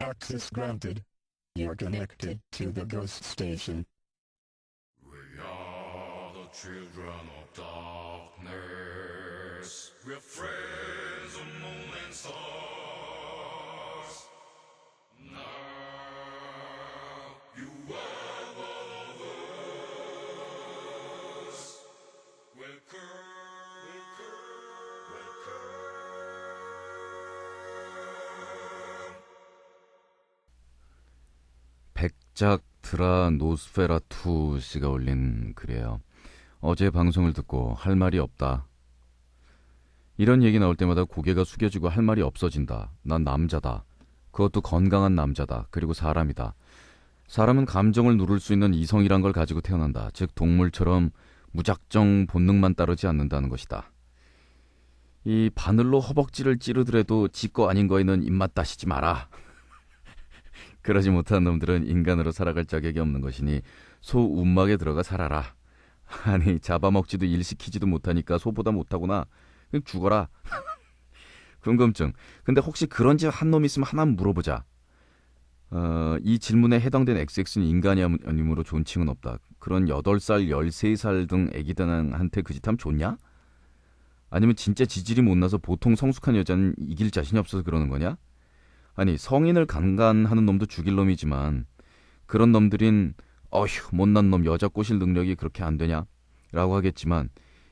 Access granted. You're connected to the ghost station. We are the children of darkness. We're friends of moon and stars. Now you are one of us. Welcome, welcome. 백작 드라 노스페라투 씨가 올린 글이에요. 어제 방송을 듣고 할 말이 없다. 이런 얘기 나올 때마다 고개가 숙여지고 할 말이 없어진다. 난 남자다. 그것도 건강한 남자다. 그리고 사람이다. 사람은 감정을 누를 수 있는 이성이란 걸 가지고 태어난다. 즉 동물처럼 무작정 본능만 따르지 않는다는 것이다. 이 바늘로 허벅지를 찌르더라도 지 거 아닌 거에는 입맛 다시지 마라. 그러지 못한 놈들은 인간으로 살아갈 자격이 없는 것이니 소 움막에 들어가 살아라. 아니 잡아먹지도 일시키지도 못하니까 소보다 못하구나. 그냥 죽어라. 궁금증. 근데 혹시 그런 집 한 놈 있으면 하나 물어보자. 이 질문에 해당된 XX는 인간이 아니므로 존칭은 없다. 그런 8살, 13살 등 애기들한테 그 짓 하면 좋냐? 아니면 진짜 지질이 못나서 보통 성숙한 여자는 이길 자신이 없어서 그러는 거냐? 아니 성인을 강간하는 놈도 죽일 놈이지만 그런 놈들인 어휴 못난 놈 여자 꼬실 능력이 그렇게 안 되냐? 라고 하겠지만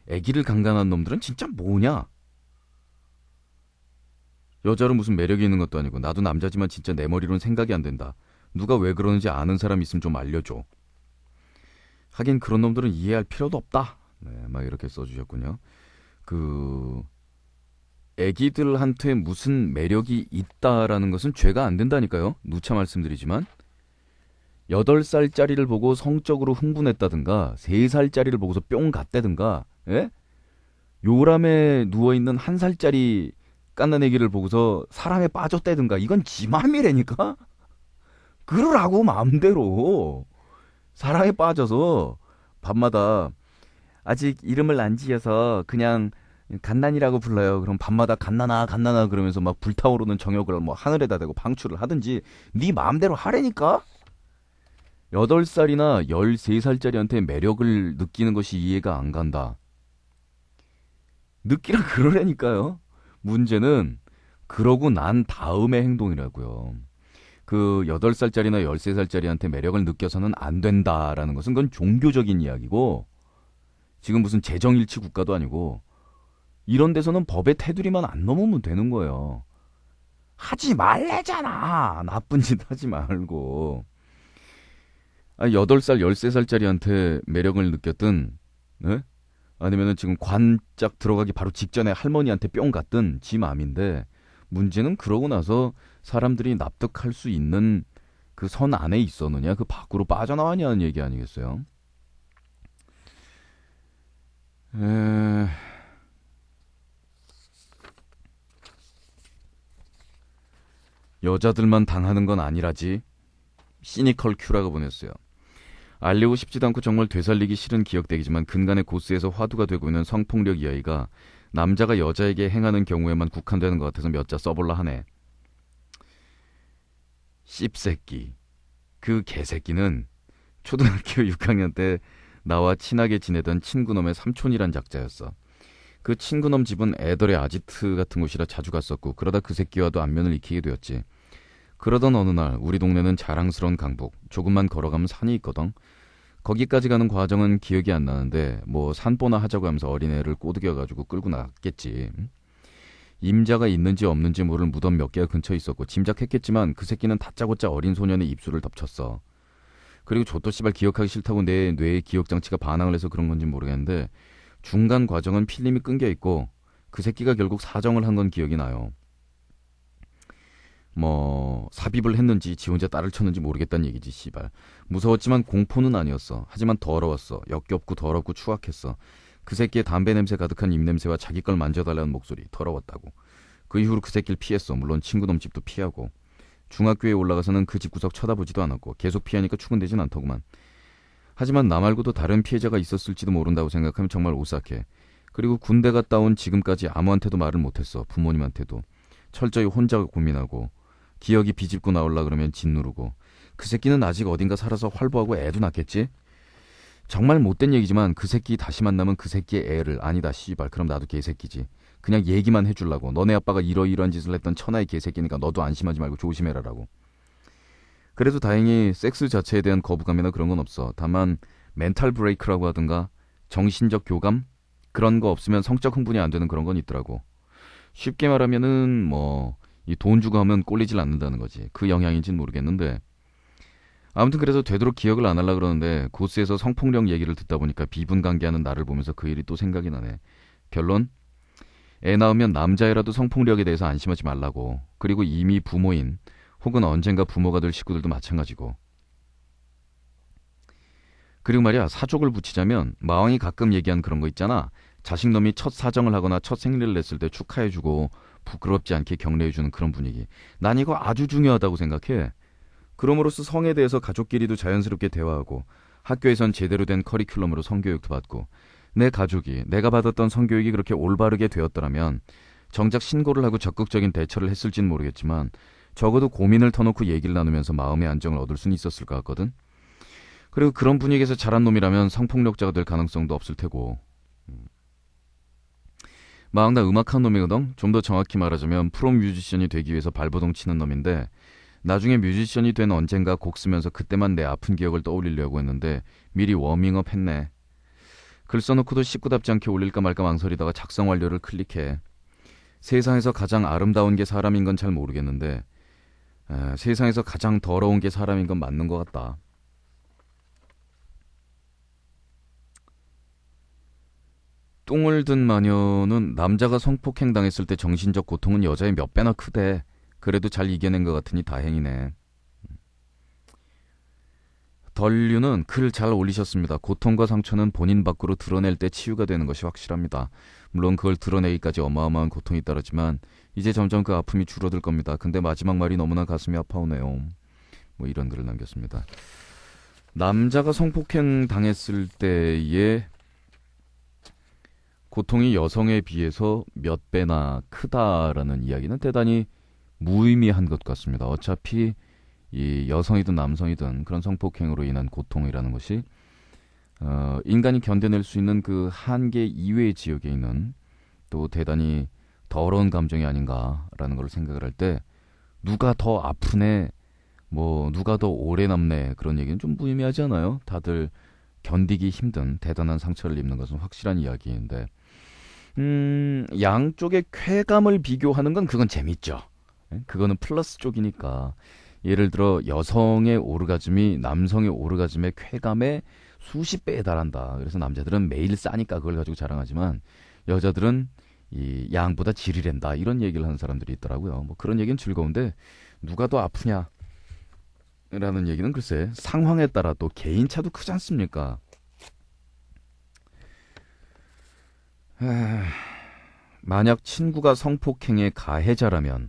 애기를 강간한 놈들은 진짜 뭐냐? 여자로 무슨 매력이 있는 것도 아니고 나도 남자지만 진짜 내 머리로는 생각이 안 된다. 누가 왜 그러는지 아는 사람 있으면 좀 알려줘. 하긴 그런 놈들은 이해할 필요도 없다. 네, 막 이렇게 써주셨군요. 애기들한테 무슨 매력이 있다라는 것은 죄가 안 된다니까요. 누차 말씀드리지만 8살짜리를 보고 성적으로 흥분했다든가 3살짜리를 보고서 뿅 갔다든가 예? 요람에 누워있는 1살짜리 깐난애기를 보고서 사랑에 빠졌다든가 이건 지 맘이라니까. 그러라고 마음대로 사랑에 빠져서 밤마다 아직 이름을 안 지어서 그냥 갓난이라고 불러요. 그럼 밤마다 갓난아 갓난아 그러면서 막 불타오르는 정욕을 뭐 하늘에다 대고 방출을 하든지 네 마음대로 하라니까. 8살이나 13살짜리한테 매력을 느끼는 것이 이해가 안 간다. 느끼라 그러라니까요. 문제는 그러고 난 다음의 행동이라고요. 그 8살짜리나 13살짜리한테 매력을 느껴서는 안 된다라는 것은 그건 종교적인 이야기고 지금 무슨 재정일치 국가도 아니고 이런 데서는 법의 테두리만 안 넘으면 되는 거예요. 하지 말래잖아. 나쁜 짓 하지 말고. 8살, 13살짜리한테 매력을 느꼈든 네? 아니면은 지금 관짝 들어가기 바로 직전에 할머니한테 뿅 갔든 지 맘인데 문제는 그러고 나서 사람들이 납득할 수 있는 그 선 안에 있었느냐 그 밖으로 빠져나왔냐는 얘기 아니겠어요? 여자들만 당하는 건 아니라지. 시니컬 큐라고 보냈어요. 알리고 싶지도 않고 정말 되살리기 싫은 기억되기지만 근간의 고스에서 화두가 되고 있는 성폭력 이야기가 남자가 여자에게 행하는 경우에만 국한되는 것 같아서 몇 자 써볼라 하네. 씹새끼. 그 개새끼는 초등학교 6학년 때 나와 친하게 지내던 친구놈의 삼촌이란 작자였어. 그 친구놈 집은 애덜의 아지트 같은 곳이라 자주 갔었고 그러다 그 새끼와도 안면을 익히게 되었지. 그러던 어느 날 우리 동네는 자랑스러운 강북. 조금만 걸어가면 산이 있거든. 거기까지 가는 과정은 기억이 안 나는데 뭐 산보나 하자고 하면서 어린애를 꼬드겨가지고 끌고 나갔겠지. 임자가 있는지 없는지 모를 무덤 몇 개가 근처에 있었고 짐작했겠지만 그 새끼는 다짜고짜 어린 소년의 입술을 덮쳤어. 그리고 저도 씨발 기억하기 싫다고 내 뇌의 기억장치가 반항을 해서 그런 건지 모르겠는데 중간 과정은 필름이 끊겨 있고 그 새끼가 결국 사정을 한 건 기억이 나요. 뭐 삽입을 했는지 지 혼자 딸을 쳤는지 모르겠다는 얘기지 씨발. 무서웠지만 공포는 아니었어. 하지만 더러웠어. 역겹고 더럽고 추악했어. 그 새끼의 담배 냄새 가득한 입냄새와 자기 걸 만져달라는 목소리. 더러웠다고. 그 이후로 그 새끼를 피했어. 물론 친구놈 집도 피하고. 중학교에 올라가서는 그 집 구석 쳐다보지도 않았고 계속 피하니까 추근되진 않더구만. 하지만 나 말고도 다른 피해자가 있었을지도 모른다고 생각하면 정말 오싹해. 그리고 군대 갔다 온 지금까지 아무한테도 말을 못했어. 부모님한테도. 철저히 혼자 고민하고 기억이 비집고 나올라 그러면 짓누르고. 그 새끼는 아직 어딘가 살아서 활보하고 애도 낳겠지? 정말 못된 얘기지만 그 새끼 다시 만나면 그 새끼의 애를, 아니다 씨발 그럼 나도 개새끼지, 그냥 얘기만 해주려고, 너네 아빠가 이러이러한 짓을 했던 천하의 개새끼니까 너도 안심하지 말고 조심해라라고. 그래도 다행히 섹스 자체에 대한 거부감이나 그런 건 없어. 다만 멘탈 브레이크라고 하든가 정신적 교감? 그런 거 없으면 성적 흥분이 안 되는 그런 건 있더라고. 쉽게 말하면은 뭐 이 돈 주고 하면 꼴리질 않는다는 거지. 그 영향인지는 모르겠는데 아무튼 그래서 되도록 기억을 안 하려고 그러는데 고스에서 성폭력 얘기를 듣다 보니까 비분관계하는 나를 보면서 그 일이 또 생각이 나네. 결론? 애 낳으면 남자애라도 성폭력에 대해서 안심하지 말라고. 그리고 이미 부모인 혹은 언젠가 부모가 될 식구들도 마찬가지고. 그리고 말이야, 사족을 붙이자면 마왕이 가끔 얘기한 그런 거 있잖아. 자식놈이 첫 사정을 하거나 첫 생리를 냈을 때 축하해주고 부끄럽지 않게 격려해주는 그런 분위기. 난 이거 아주 중요하다고 생각해. 그럼으로써 성에 대해서 가족끼리도 자연스럽게 대화하고 학교에선 제대로 된 커리큘럼으로 성교육도 받고, 내 가족이 내가 받았던 성교육이 그렇게 올바르게 되었더라면 정작 신고를 하고 적극적인 대처를 했을지는 모르겠지만 적어도 고민을 터놓고 얘기를 나누면서 마음의 안정을 얻을 수는 있었을 것 같거든. 그리고 그런 분위기에서 자란 놈이라면 성폭력자가 될 가능성도 없을 테고. 마왕 나 음악한 놈이거든. 좀 더 정확히 말하자면 프로 뮤지션이 되기 위해서 발버둥 치는 놈인데 나중에 뮤지션이 된 언젠가 곡 쓰면서 그때만 내 아픈 기억을 떠올리려고 했는데 미리 워밍업 했네. 글 써놓고도 식구답지 않게 올릴까 말까 망설이다가 작성 완료를 클릭해. 세상에서 가장 아름다운 게 사람인 건 잘 모르겠는데 세상에서 가장 더러운 게 사람인 건 맞는 것 같다. 똥을 든 마녀는 남자가 성폭행 당했을 때 정신적 고통은 여자의 몇 배나 크대. 그래도 잘 이겨낸 것 같으니 다행이네. 덜류는 글 잘 올리셨습니다. 고통과 상처는 본인 밖으로 드러낼 때 치유가 되는 것이 확실합니다. 물론 그걸 드러내기까지 어마어마한 고통이 따르지만 이제 점점 그 아픔이 줄어들 겁니다. 근데 마지막 말이 너무나 가슴이 아파오네요. 뭐 이런 글을 남겼습니다. 남자가 성폭행 당했을 때의 고통이 여성에 비해서 몇 배나 크다라는 이야기는 대단히 무의미한 것 같습니다. 어차피 이 여성이든 남성이든 그런 성폭행으로 인한 고통이라는 것이 인간이 견뎌낼 수 있는 그 한계 이외의 지역에 있는 또 대단히 더러운 감정이 아닌가라는 걸 생각을 할 때 누가 더 아프네, 뭐 누가 더 오래 남네, 그런 얘기는 좀 무의미하지 않아요? 다들 견디기 힘든 대단한 상처를 입는 것은 확실한 이야기인데 양쪽의 쾌감을 비교하는 건 그건 재밌죠. 그거는 플러스 쪽이니까. 예를 들어 여성의 오르가즘이 남성의 오르가즘의 쾌감의 수십 배에 달한다. 그래서 남자들은 매일 싸니까 그걸 가지고 자랑하지만 여자들은 이 양보다 질이랜다. 이런 얘기를 하는 사람들이 있더라고요. 뭐 그런 얘기는 즐거운데 누가 더 아프냐 라는 얘기는 글쎄 상황에 따라 또 개인차도 크지 않습니까? 만약 친구가 성폭행의 가해자라면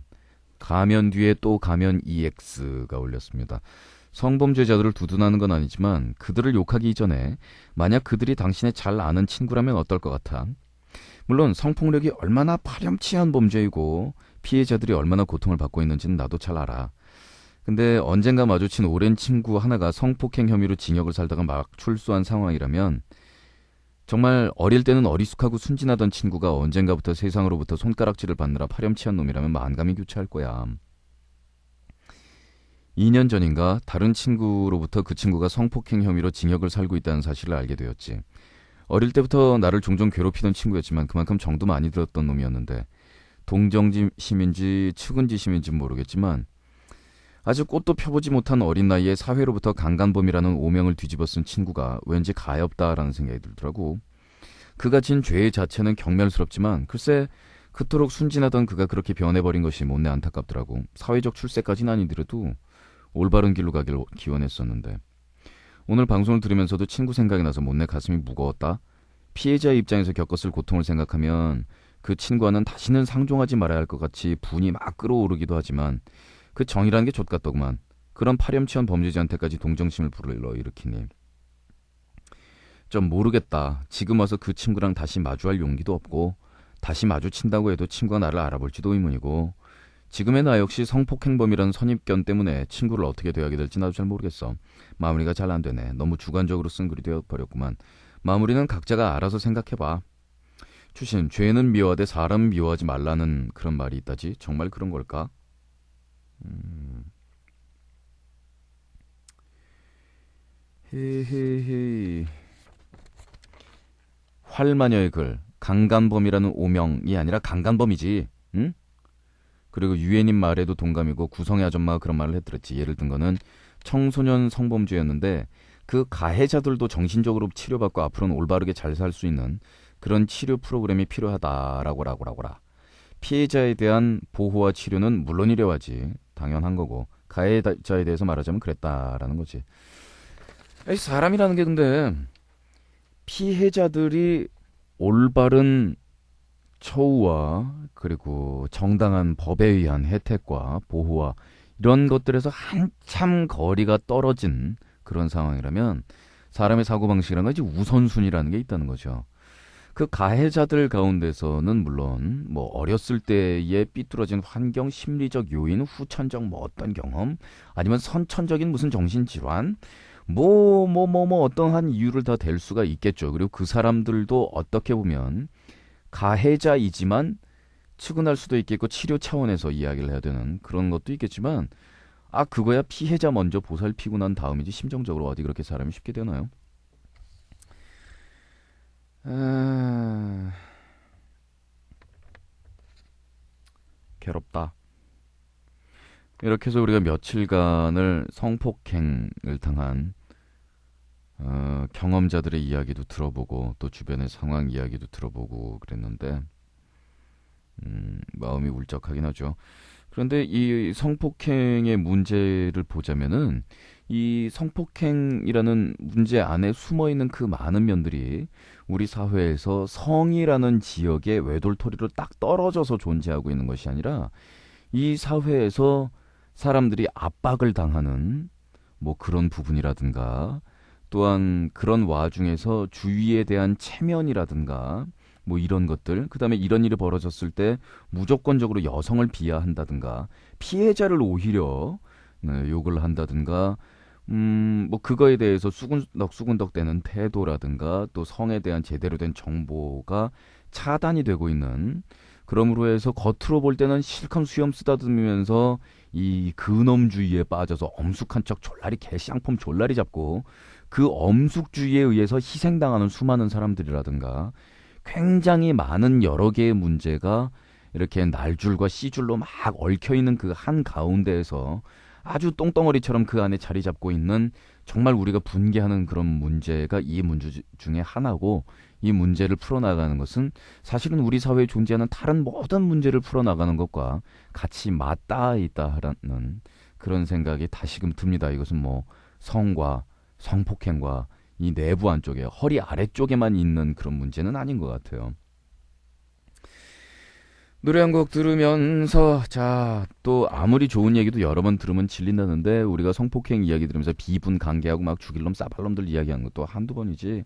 가면 뒤에 또 가면 EX가 올렸습니다. 성범죄자들을 두둔하는 건 아니지만 그들을 욕하기 이전에 만약 그들이 당신의 잘 아는 친구라면 어떨 것 같아? 물론 성폭력이 얼마나 파렴치한 범죄이고 피해자들이 얼마나 고통을 받고 있는지는 나도 잘 알아. 근데 언젠가 마주친 오랜 친구 하나가 성폭행 혐의로 징역을 살다가 막 출소한 상황이라면 정말 어릴 때는 어리숙하고 순진하던 친구가 언젠가부터 세상으로부터 손가락질을 받느라 파렴치한 놈이라면 만감이 교차할 거야. 2년 전인가 다른 친구로부터 그 친구가 성폭행 혐의로 징역을 살고 있다는 사실을 알게 되었지. 어릴 때부터 나를 종종 괴롭히던 친구였지만 그만큼 정도 많이 들었던 놈이었는데 동정심인지 측은지심인지 모르겠지만 아직 꽃도 펴보지 못한 어린 나이에 사회로부터 강간범이라는 오명을 뒤집어 쓴 친구가 왠지 가엾다라는 생각이 들더라고. 그가 진 죄의 자체는 경멸스럽지만 글쎄 그토록 순진하던 그가 그렇게 변해버린 것이 못내 안타깝더라고. 사회적 출세까지는 아니더라도 올바른 길로 가길 기원했었는데 오늘 방송을 들으면서도 친구 생각이 나서 못내 가슴이 무거웠다. 피해자의 입장에서 겪었을 고통을 생각하면 그 친구와는 다시는 상종하지 말아야 할 것 같이 분이 막 끓어오르기도 하지만 그 정이라는 게 좆같더구만. 그런 파렴치한 범죄자한테까지 동정심을 불러일으키니 좀 모르겠다. 지금 와서 그 친구랑 다시 마주할 용기도 없고 다시 마주친다고 해도 친구가 나를 알아볼지도 의문이고 지금의 나 역시 성폭행범이라는 선입견 때문에 친구를 어떻게 대하게 될지 나도 잘 모르겠어. 마무리가 잘 안 되네. 너무 주관적으로 쓴 글이 되어버렸구만. 마무리는 각자가 알아서 생각해봐. 추신, 죄는 미워하되 사람 미워하지 말라는 그런 말이 있다지. 정말 그런 걸까? 헤헤헤. 활마녀의 글. 강간범이라는 오명이 아니라 강간범이지. 응? 그리고 유엔님 말에도 동감이고 구성의 아줌마가 그런 말을 해들었지. 예를 든 거는 청소년 성범죄였는데 그 가해자들도 정신적으로 치료받고 앞으로는 올바르게 잘 살 수 있는 그런 치료 프로그램이 필요하다라고라. 피해자에 대한 보호와 치료는 물론이려 하지. 당연한 거고. 가해자에 대해서 말하자면 그랬다라는 거지. 사람이라는 게 근데 피해자들이 올바른 처우와 그리고 정당한 법에 의한 혜택과 보호와 이런 것들에서 한참 거리가 떨어진 그런 상황이라면 사람의 사고방식이라는 건 이제 우선순위라는 게 있다는 거죠. 그 가해자들 가운데서는 물론 뭐 어렸을 때의 삐뚤어진 환경, 심리적 요인, 후천적 뭐 어떤 경험 아니면 선천적인 무슨 정신질환 뭐 어떠한 이유를 다 댈 수가 있겠죠. 그리고 그 사람들도 어떻게 보면 가해자이지만 측은할 수도 있겠고 치료 차원에서 이야기를 해야 되는 그런 것도 있겠지만 그거야 피해자 먼저 보살피고 난 다음이지 심정적으로 어디 그렇게 사람이 쉽게 되나요? 괴롭다. 이렇게 해서 우리가 며칠간을 성폭행을 당한 경험자들의 이야기도 들어보고 또 주변의 상황 이야기도 들어보고 그랬는데 마음이 울적하긴 하죠. 그런데 이 성폭행의 문제를 보자면은 이 성폭행이라는 문제 안에 숨어있는 그 많은 면들이 우리 사회에서 성이라는 지역의 외돌토리로 딱 떨어져서 존재하고 있는 것이 아니라 이 사회에서 사람들이 압박을 당하는 뭐 그런 부분이라든가 또한 그런 와중에서 주위에 대한 체면이라든가 뭐 이런 것들, 그 다음에 이런 일이 벌어졌을 때 무조건적으로 여성을 비하한다든가 피해자를 오히려 욕을 한다든가 뭐 그거에 대해서 수군덕 되는 태도라든가 또 성에 대한 제대로 된 정보가 차단이 되고 있는, 그러므로 해서 겉으로 볼 때는 실컷 수염 쓰다듬으면서 이 근엄주의에 빠져서 엄숙한 척 졸라리 개쌍폼 졸라리 잡고 그 엄숙주의에 의해서 희생당하는 수많은 사람들이라든가 굉장히 많은 여러 개의 문제가 이렇게 날줄과 씨줄로 막 얽혀있는 그 한 가운데에서 아주 똥덩어리처럼 그 안에 자리 잡고 있는 정말 우리가 분개하는 그런 문제가 이 문제 중에 하나고, 이 문제를 풀어나가는 것은 사실은 우리 사회에 존재하는 다른 모든 문제를 풀어나가는 것과 같이 맞닿아 있다라는 그런 생각이 다시금 듭니다. 이것은 뭐 성과 성폭행과 이 내부 안쪽에 허리 아래쪽에만 있는 그런 문제는 아닌 것 같아요. 노래 한 곡 들으면서 또 아무리 좋은 얘기도 여러 번 들으면 질린다는데 우리가 성폭행 이야기 들으면서 비분 관계하고 막 죽일 놈 싸발놈들 이야기하는 것도 한두 번이지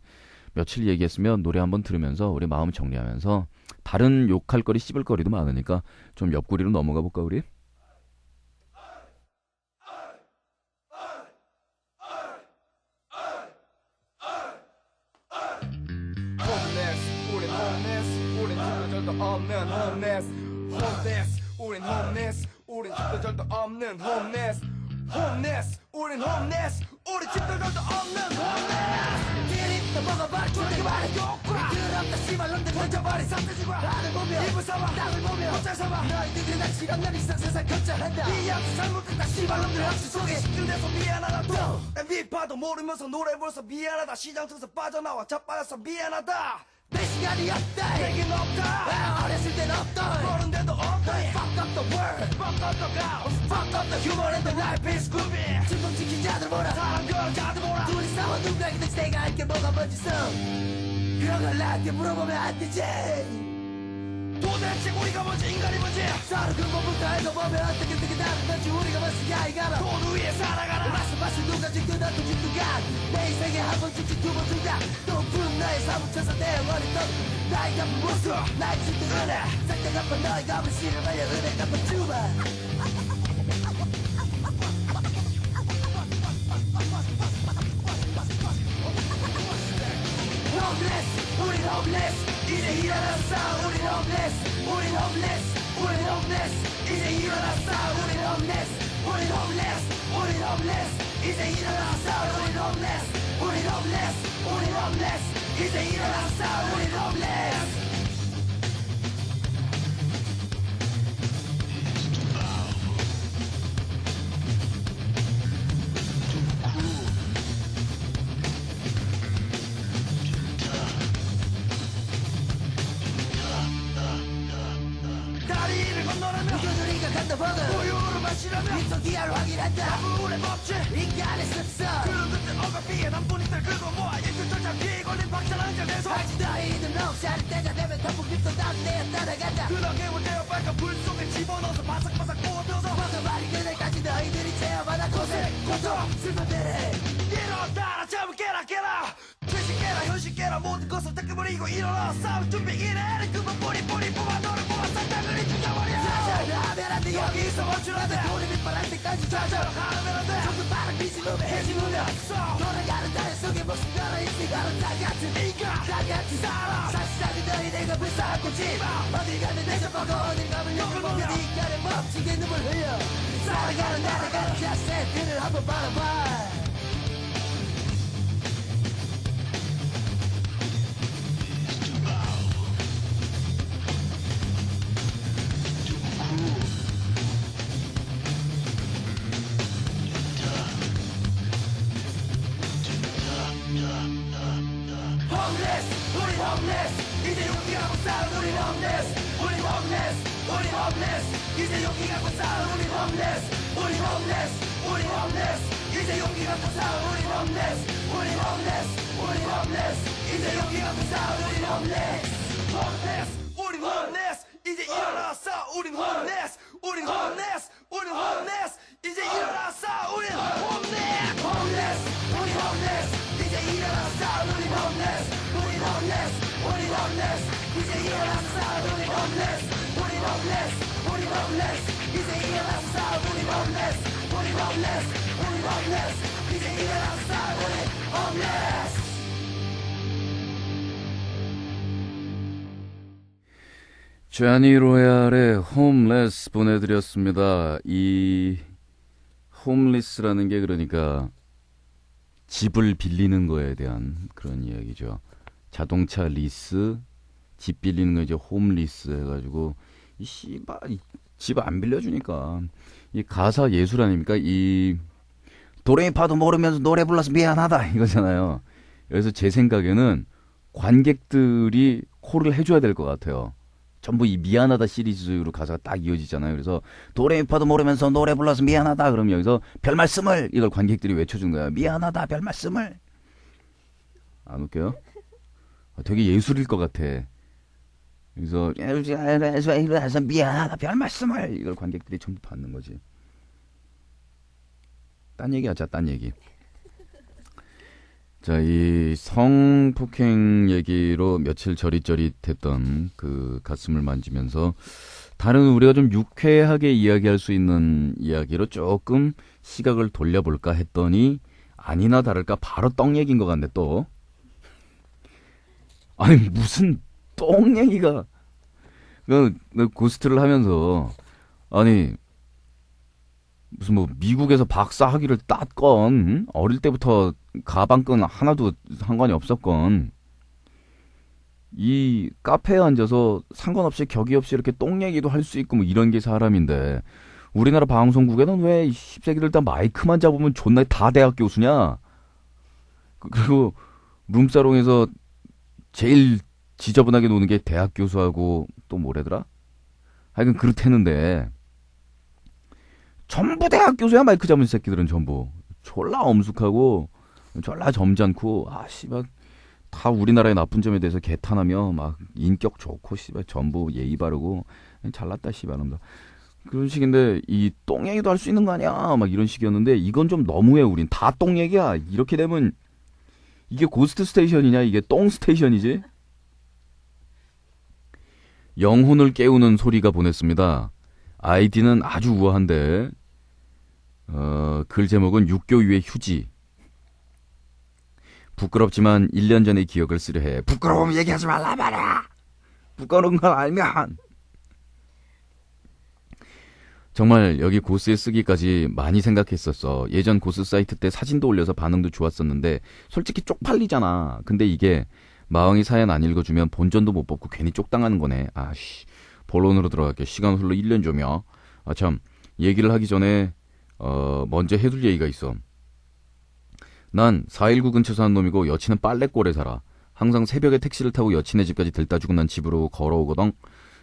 며칠 얘기했으면 노래 한번 들으면서 우리 마음 정리하면서 다른 욕할 거리 씹을 거리도 많으니까 좀 옆구리로 넘어가 볼까 우리? 우린 홈리스 우린 집도 절도 없는 홈리스 홈리스 우린 홈리스 우리 집도 절도 없는 홈리스 길이 더 먹어봐 졸리게 말해줘 더럽다 씨발 놈들 던져버린 삼대지과 나를 보며 입을 써봐 땅을 보며 혼자 서봐 너희들이 날 시간 이상 세상 걱정한다 이 역시 삶을 끝다 씨발 놈들 역시 속에 시끌대서 미안하다 또 MV파도 모르면서 노래 불러서 미안하다 시장 틀어서 빠져나와 자빠져서 미안하다 내 시간이 없다 내겐 없다 어렸을 땐 없던 모른데도 없다 Fuck up the world Fuck up the God Fuck up the humor and the life is groovy 지금 지킨 자들 보라 사람 자들 보라 둘이 싸워 누가 이기든지 내가 알게 뭐가 뭔지 그런 걸 나한테 물어보면 안 되지 도대체 우리가 뭔지 인간이 뭔지 서로 근본부터 알고 보면 어떻게 다른 건지 우리가 뭔지 야 이가라 돈 위에 살아가라 말씀 누가 아직도 나도 집도가 내 인생에 한 번 죽지 두 번 죽다 또 푸른 나의 사무쳐서 내 영원히 떠 나의 갚은 모습 나의 짓도 은혜 싹다 갚아 너의 갚은 씨를 말려 은혜 갚아주마 homeless, 우린 homeless 이제 일어났어 우린 homeless 우린 homeless 우린 homeless 이제 일어났어 우린 homeless 우린 homeless 우린 homeless 이제 일어났어 우린 homeless 우린 homeless 우린 homeless 이제 일어났어 우린 homeless 다리를 건너려면 우겨들이가 간다 버는 우유를 마시려면 미터기아를 확인한다 우울의 법칙 인간의 습성 그런 그때 억압비에 남분이들 긁어 모아 일주일차 피 걸린 박자를 흔적내서 아직 너희들 넉살을 때가 되면 덤불 립도 남내어 따라간다 그렇게 올때어 빨간 불 속에 집어넣어서 바삭바삭 구워져서 화가 말이 그날까지 너희들이 체험하다 고생 고통 슬픔들을 일어나라 잠을 깨라 깨라 퇴식 깨라 현실 깨라 모든 것을 다 끄버리고 일어나 싸울 준비 이래를 그만 뿌리 뽑아 너를 뽑아 싹다그리 죽여버려 좌절하면 안돼 여기서 멈추라 돼 우리 밑바랄 때까지 좌절하면 안돼 조금 빠른 비집으면 해집으면 없어 돌아가는 다리 속에 모습 걸어있지 걸은 다 같은 네가 다 같이 살아 사실상은 너희 내가 불쌍하고 지마 어딜 가면 내가 보고 어딜 가면 욕을 먹어 네가를 멈추게 눈물 흘려 살아가는 날아가는 자세들을 한번 바라봐 homeless, 우린 homeless 이제 용기가 못 싸운 우린 homeless 우린 homeless, 우린 homeless 이제 용기가 못 싸운 우린 homeless 우린 homeless, 우린 homeless 이제 용기가 못 싸운 우린 homeless 우린 homeless, 우린 homeless 이제 용기가 못 싸운 우린 homeless homeless, 우린 homeless 이제 일어났어 우린 homeless 우린 homeless, 우린 homeless 이제 일어났어 우린 homeless homeless, 우린 homeless 이제 일어났어 우린 homeless 우린 homeless 우린 homeless 이제 일어났어 우린 homeless 우린 homeless 우린 homeless 이제 일어났어 우린 homeless 우린 homeless 우린 homeless 이제 일어났어 우린 homeless 쟈니 로얄의 홈레스 보내드렸습니다. 이 홈리스라는 게 그러니까 집을 빌리는 거에 대한 그런 이야기죠. 자동차 리스, 집 빌리는 거 이제 홈리스 해가지고 이 씨발 집 안 빌려주니까 이 가사 예술 아닙니까? 이 도레미파도 모르면서 노래 불러서 미안하다 이거잖아요. 그래서 제 생각에는 관객들이 콜을 해줘야 될 것 같아요. 전부 이 미안하다 시리즈로 가사가 딱 이어지잖아요. 그래서 도레미파도 모르면서 노래 불러서 미안하다 그러면 여기서 별 말씀을 이걸 관객들이 외쳐준 거야. 미안하다 별 말씀을. 안 웃겨요? 되게 예술일 것 같아. 그래서 미안하다 별 말씀을 이걸 관객들이 전부 받는 거지. 딴 얘기 하자. 딴 얘기. 자, 이 성폭행 얘기로 며칠 저릿저릿했던 그 가슴을 만지면서 다른 우리가 좀 유쾌하게 이야기할 수 있는 이야기로 조금 시각을 돌려볼까 했더니 아니나 다를까 바로 똥 얘기인 것 같네 또. 아니 무슨 똥 얘기가 그 고스트를 하면서 아니 무슨 뭐 미국에서 박사 학위를 땄건 어릴 때부터 가방끈 하나도 상관이 없었건 이 카페에 앉아서 상관없이 격의 없이 이렇게 똥 얘기도 할 수 있고 뭐 이런 게 사람인데 우리나라 방송국에는 왜 10세기들 다 마이크만 잡으면 존나 다 대학 교수냐? 그리고 룸사롱에서 제일 지저분하게 노는 게 대학 교수하고 또 뭐래더라? 하여간 그렇다는데 전부 대학 교수야. 마이크 잡은 새끼들은 전부 졸라 엄숙하고 졸라 점잖고 아 씨발 다 우리나라의 나쁜 점에 대해서 개탄하며 막 인격 좋고 씨발 전부 예의 바르고 잘났다 씨발 놈들. 그런 식인데 이 똥 얘기도 할 수 있는 거 아니야? 막 이런 식이었는데 이건 좀 너무해. 우린 다 똥 얘기야. 이렇게 되면 이게 고스트 스테이션이냐? 이게 똥 스테이션이지? 영혼을 깨우는 소리가 보냈습니다. 아이디는 아주 우아한데 글 제목은 육교 위의 휴지. 부끄럽지만 1년 전의 기억을 쓰려 해. 부끄러우면 얘기하지 말라 말이야. 부끄러운 걸 알면. 정말 여기 고스에 쓰기까지 많이 생각했었어. 예전 고스 사이트 때 사진도 올려서 반응도 좋았었는데 솔직히 쪽팔리잖아. 근데 이게 마왕이 사연 안 읽어주면 본전도 못 뽑고 괜히 쪽당하는 거네. 아씨, 본론으로 들어갈게. 시간 흘러 1년 좀이야. 아 참, 얘기를 하기 전에 먼저 해둘 얘기가 있어. 난 419 근처 사는 놈이고 여친은 빨래골에 살아. 항상 새벽에 택시를 타고 여친의 집까지 들다 주고 난 집으로 걸어오거든.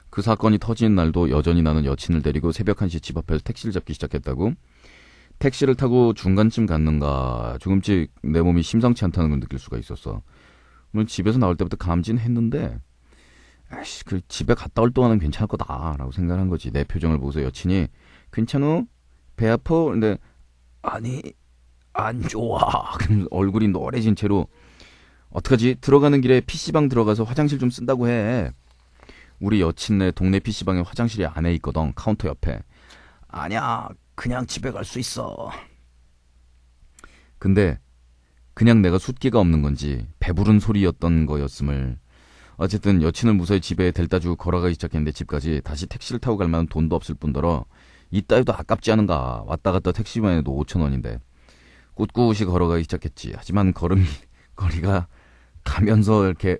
그 사건이 터지는 날도 여전히 나는 여친을 데리고 새벽 1시 집 앞에서 택시를 잡기 시작했다고. 택시를 타고 중간쯤 갔는가 조금씩 내 몸이 심상치 않다는 걸 느낄 수가 있었어. 물론 집에서 나올 때부터 감지했는데 아이씨, 그 집에 갔다 올 동안은 괜찮을 거다라고 생각한 거지. 내 표정을 보고서 여친이 괜찮어? 배 아파? 근데 아니 안 좋아. 얼굴이 노래진 채로 어떡하지? 들어가는 길에 PC방 들어가서 화장실 좀 쓴다고 해. 우리 여친네 동네 PC방에 화장실이 안에 있거든. 카운터 옆에. 아니야, 그냥 집에 갈 수 있어. 근데 그냥 내가 숫기가 없는 건지 배부른 소리였던 거였음을. 어쨌든 여친을 무사히 집에 델다 주고 걸어가기 시작했는데 집까지 다시 택시를 타고 갈 만한 돈도 없을 뿐더러 이따위도 아깝지 않은가. 왔다 갔다 택시만 해도 5,000원인데 꿋꿋이 걸어가기 시작했지. 하지만 거리가 가면서 이렇게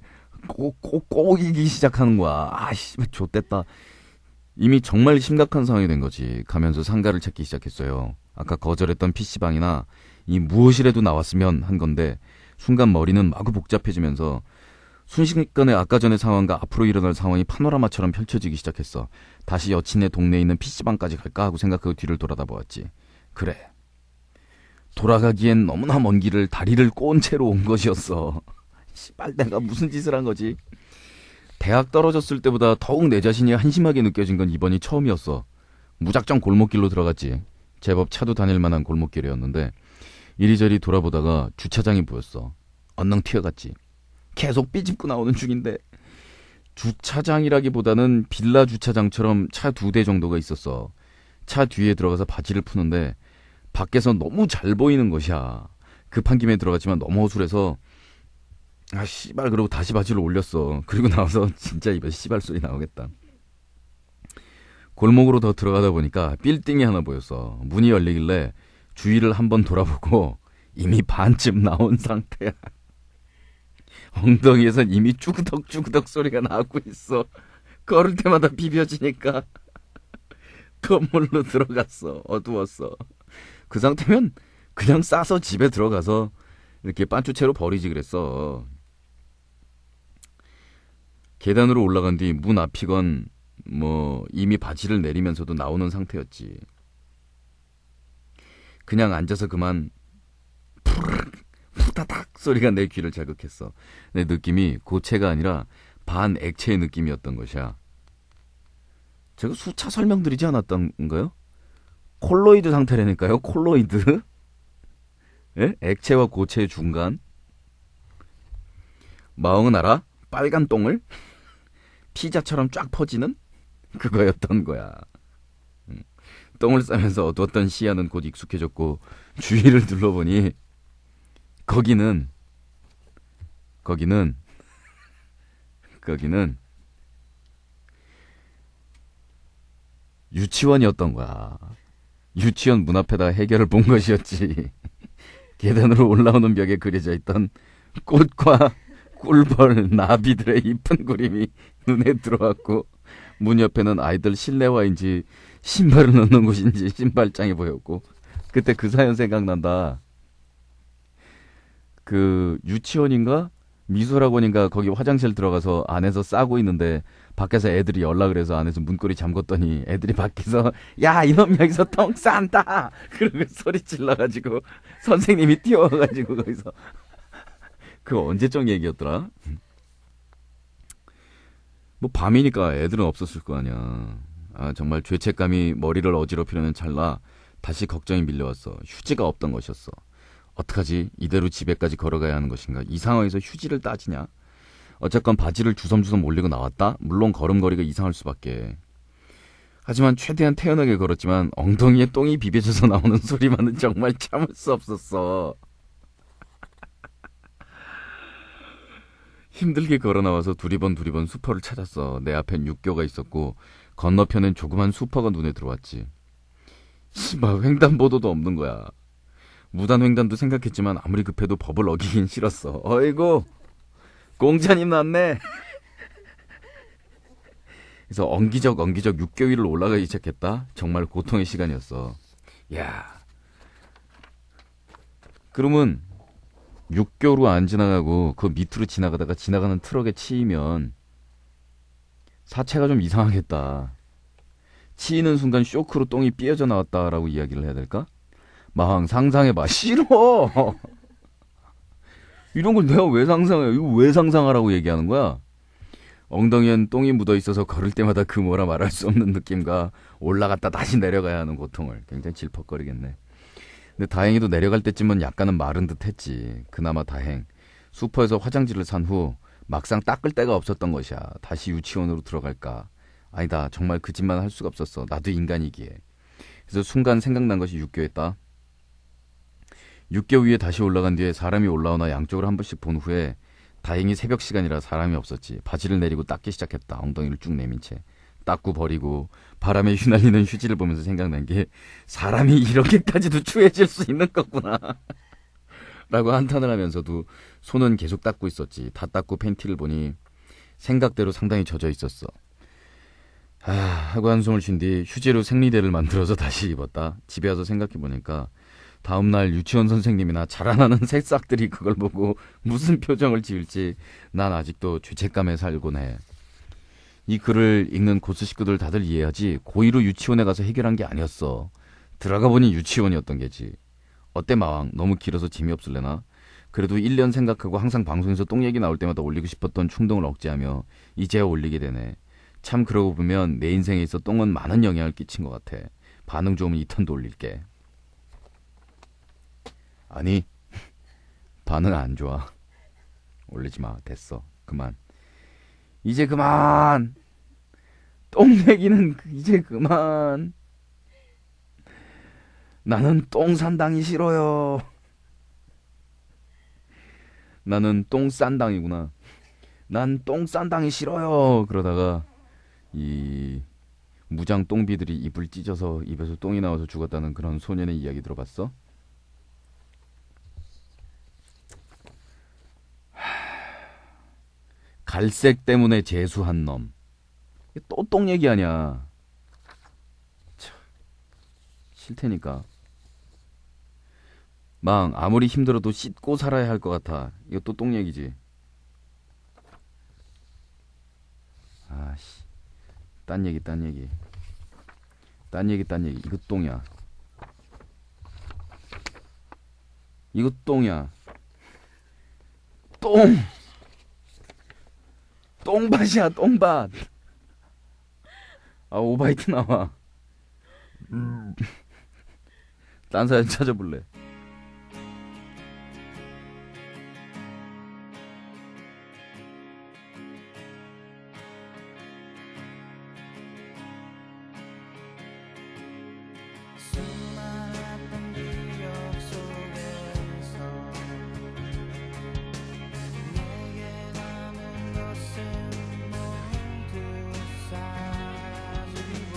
꼬이기 시작하는 거야. 아씨, 좆됐다. 이미 정말 심각한 상황이 된 거지. 가면서 상가를 찾기 시작했어요. 아까 거절했던 PC방이나 이 무엇이라도 나왔으면 한 건데 순간 머리는 마구 복잡해지면서 순식간에 아까 전의 상황과 앞으로 일어날 상황이 파노라마처럼 펼쳐지기 시작했어. 다시 여친의 동네에 있는 PC방까지 갈까 하고 생각하고 뒤를 돌아다 보았지. 그래, 돌아가기엔 너무나 먼 길을 다리를 꼬은 채로 온 것이었어. 씨발, 내가 무슨 짓을 한 거지? 대학 떨어졌을 때보다 더욱 내 자신이 한심하게 느껴진 건 이번이 처음이었어. 무작정 골목길로 들어갔지. 제법 차도 다닐 만한 골목길이었는데 이리저리 돌아보다가 주차장이 보였어. 얼렁 튀어갔지. 계속 삐집고 나오는 중인데 주차장이라기보다는 빌라 주차장처럼 차 2대 정도가 있었어. 차 뒤에 들어가서 바지를 푸는데 밖에서 너무 잘 보이는 것이야. 급한 김에 들어갔지만 너무 허술해서 아 씨발 그러고 다시 바지를 올렸어. 그리고 나와서 진짜 입에 씨발 소리 나오겠다. 골목으로 더 들어가다 보니까 빌딩이 하나 보였어. 문이 열리길래 주위를 한번 돌아보고 이미 반쯤 나온 상태야. 엉덩이에선 이미 쭈구덕쭈구덕 소리가 나고 있어. 걸을 때마다 비벼지니까. 건물로 들어갔어. 어두웠어. 그 상태면 그냥 싸서 집에 들어가서 이렇게 반추채로 버리지 그랬어. 계단으로 올라간 뒤 문 앞이건 뭐 이미 바지를 내리면서도 나오는 상태였지. 그냥 앉아서 그만 푸다닥 소리가 내 귀를 자극했어. 내 느낌이 고체가 아니라 반액체의 느낌이었던 것이야. 제가 수차 설명드리지 않았던가요? 콜로이드 상태라니까요. 콜로이드. 예? 액체와 고체의 중간. 마왕은 알아? 빨간 똥을 피자처럼 쫙 퍼지는 그거였던 거야. 똥을 싸면서 어두웠던 시야는 곧 익숙해졌고 주위를 둘러보니 거기는 유치원이었던 거야. 유치원 문 앞에다 해결을 본 것이었지. 계단으로 올라오는 벽에 그려져 있던 꽃과 꿀벌, 나비들의 이쁜 그림이 눈에 들어왔고 문 옆에는 아이들 실내화인지 신발을 넣는 곳인지 신발장이 보였고 그때 그 사연 생각난다. 그 유치원인가 미술학원인가 거기 화장실 들어가서 안에서 싸고 있는데 밖에서 애들이 연락을 해서 안에서 문고리 잠궜더니 애들이 밖에서 야 이놈 여기서 똥 싼다 그러고 소리 질러가지고 선생님이 뛰어와가지고 거기서 그거 언제적 얘기였더라? 뭐 밤이니까 애들은 없었을 거 아니야. 정말 죄책감이 머리를 어지럽히려는 찰나 다시 걱정이 밀려왔어. 휴지가 없던 것이었어. 어떡하지? 이대로 집에까지 걸어가야 하는 것인가? 이 상황에서 휴지를 따지냐? 어쨌건 바지를 주섬주섬 올리고 나왔다? 물론 걸음걸이가 이상할 수밖에. 하지만 최대한 태연하게 걸었지만 엉덩이에 똥이 비벼져서 나오는 소리만은 정말 참을 수 없었어. 힘들게 걸어나와서 두리번 수퍼를 찾았어. 내 앞엔 육교가 있었고 건너편엔 조그만 수퍼가 눈에 들어왔지. 씨발, 횡단보도도 없는 거야. 무단횡단도 생각했지만 아무리 급해도 법을 어기긴 싫었어. 어이구, 공자님 났네. 그래서 엉기적 육교 위를 올라가기 시작했다. 정말 고통의 시간이었어. 야, 그러면 육교로 안 지나가고 그 밑으로 지나가다가 지나가는 트럭에 치이면 사체가 좀 이상하겠다. 치이는 순간 쇼크로 똥이 삐어져 나왔다라고 이야기를 해야 될까? 마왕 상상해봐. 싫어. 이런 걸 내가 왜 상상해? 이거 왜 상상하라고 얘기하는 거야? 엉덩이엔 똥이 묻어있어서 걸을 때마다 그 뭐라 말할 수 없는 느낌과 올라갔다 다시 내려가야 하는 고통을. 굉장히 질퍽거리겠네. 근데 다행히도 내려갈 때쯤은 약간은 마른 듯 했지. 그나마 다행. 슈퍼에서 화장지를 산 후 막상 닦을 데가 없었던 것이야. 다시 유치원으로 들어갈까? 아니다. 정말 그 짓만 할 수가 없었어. 나도 인간이기에. 그래서 순간 생각난 것이 육교였다. 육교 위에 다시 올라간 뒤에 사람이 올라오나 양쪽을 한 번씩 본 후에 다행히 새벽 시간이라 사람이 없었지. 바지를 내리고 닦기 시작했다. 엉덩이를 쭉 내민 채. 닦고 버리고 바람에 휘날리는 휴지를 보면서 생각난 게 사람이 이렇게까지도 추해질 수 있는 거구나. 라고 한탄을 하면서도 손은 계속 닦고 있었지. 다 닦고 팬티를 보니 생각대로 상당히 젖어 있었어. 하고 한숨을 쉰 뒤 휴지로 생리대를 만들어서 다시 입었다. 집에 와서 생각해보니까 다음날 유치원 선생님이나 자라나는 새싹들이 그걸 보고 무슨 표정을 지을지 난 아직도 죄책감에 살곤 해. 이 글을 읽는 고수 식구들 다들 이해하지. 고2로 유치원에 가서 해결한 게 아니었어. 들어가 보니 유치원이었던 게지. 어때 마왕? 너무 길어서 재미없을래나? 그래도 1년 생각하고 항상 방송에서 똥 얘기 나올 때마다 올리고 싶었던 충동을 억제하며 이제야 올리게 되네. 참 그러고 보면 내 인생에 있어 똥은 많은 영향을 끼친 것 같아. 반응 좋으면 2턴도 올릴게. 아니, 반응 안 좋아. 올리지 마. 됐어. 그만. 이제 그만. 똥 얘기는 이제 그만. 나는 똥 산당이 싫어요. 나는 똥 싼당이구나. 난 똥 싼당이 싫어요. 그러다가 이 무장 똥비들이 입을 찢어서 입에서 똥이 나와서 죽었다는 그런 소년의 이야기 들어봤어? 갈색 때문에 재수한 놈. 또 똥 얘기 아니야. 참, 싫다니까. 망, 아무리 힘들어도 씻고 살아야 할 것 같아. 이거 또 똥 얘기지. 아씨. 딴 얘기. 이거 똥이야. 이거 똥이야. 똥! 똥밭이야, 똥밭. 아, 오바이트 나와. 딴 사람 찾아볼래. 수많은 기억 속에서 내게 남은 것은 모두 사라지고